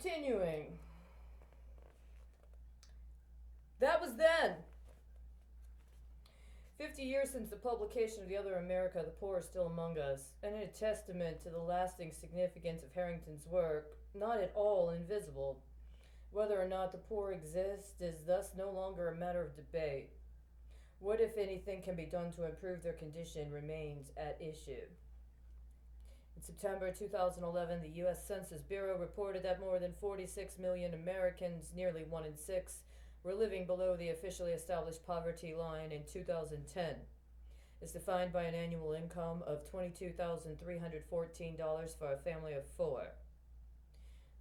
Continuing. That was then. 50 years since the publication of The Other America, the poor are still among us, and in a testament to the lasting significance of Harrington's work, not at all invisible. Whether or not the poor exist is thus no longer a matter of debate. What, if anything, can be done to improve their condition remains at issue. In September 2011, the U.S. Census Bureau reported that more than 46 million Americans, nearly 1 in 6, were living below the officially established poverty line in 2010. It's defined by an annual income of $22,314 for a family of 4.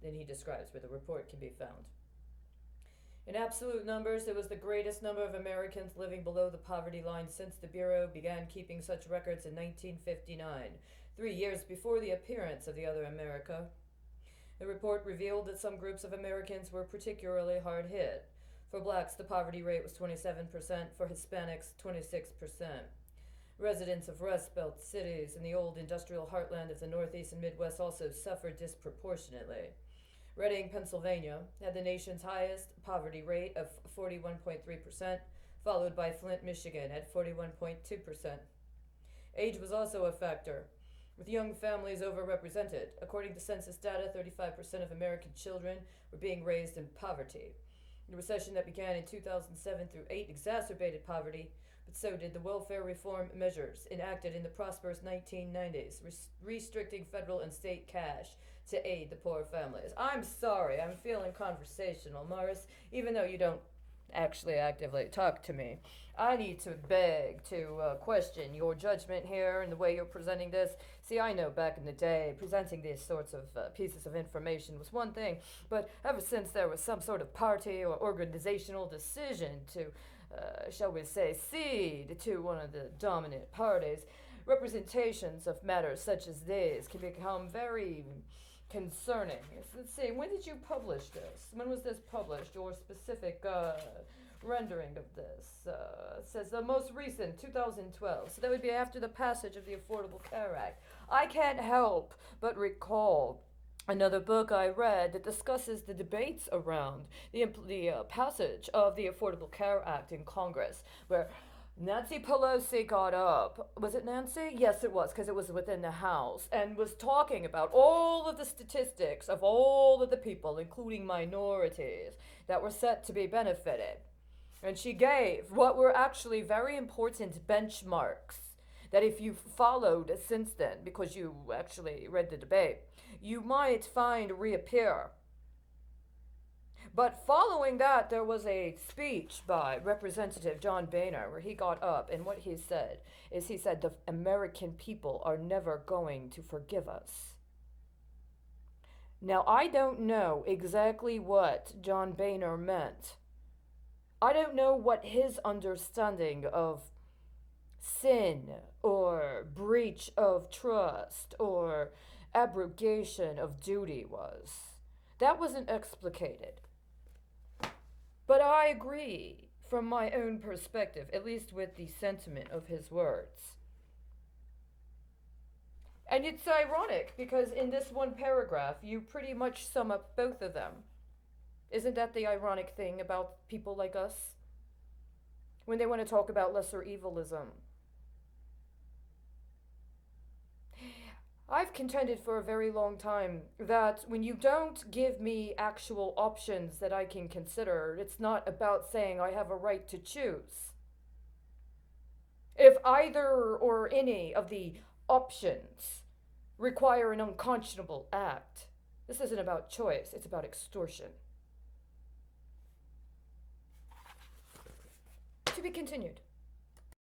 Then he describes where the report can be found. In absolute numbers, it was the greatest number of Americans living below the poverty line since the Bureau began keeping such records in 1959, 3 years before the appearance of The Other America. The report revealed that some groups of Americans were particularly hard hit. For blacks, the poverty rate was 27%, for Hispanics, 26%. Residents of Rust Belt cities in the old industrial heartland of the Northeast and Midwest also suffered disproportionately. Reading, Pennsylvania, had the nation's highest poverty rate of 41.3%, followed by Flint, Michigan, at 41.2%. Age was also a factor, with young families overrepresented. According to census data, 35% of American children were being raised in poverty. The recession that began in 2007 through 8 exacerbated poverty, but so did the welfare reform measures enacted in the prosperous 1990s, restricting federal and state cash to aid the poor families. I'm sorry, I'm feeling conversational, Morris, even though you don't actually actively talk to me. I need to beg to question your judgment here and the way you're presenting this. See, I know back in the day, presenting these sorts of pieces of information was one thing, but ever since there was some sort of party or organizational decision to, shall we say, cede to one of the dominant parties, representations of matters such as these can become very concerning. Let's see, when did you publish this? When was this published? Your specific rendering of this? It says the most recent, 2012. So that would be after the passage of the Affordable Care Act. I can't help but recall another book I read that discusses the debates around the passage of the Affordable Care Act in Congress, where Nancy Pelosi got up. Was it Nancy? Yes, it was, because it was within the House, and was talking about all of the statistics of all of the people, including minorities, that were set to be benefited. And she gave what were actually very important benchmarks that if you followed since then, because you actually read the debate, you might find reappear. But following that, there was a speech by Representative John Boehner where he got up, and what he said is the American people are never going to forgive us. Now, I don't know exactly what John Boehner meant. I don't know what his understanding of sin or breach of trust or abrogation of duty was. That wasn't explicated. But I agree from my own perspective, at least with the sentiment of his words. And it's ironic because in this one paragraph, you pretty much sum up both of them. Isn't that the ironic thing about people like us? When they want to talk about lesser evilism. I've contended for a very long time that when you don't give me actual options that I can consider, it's not about saying I have a right to choose. If either or any of the options require an unconscionable act, this isn't about choice, it's about extortion. To be continued.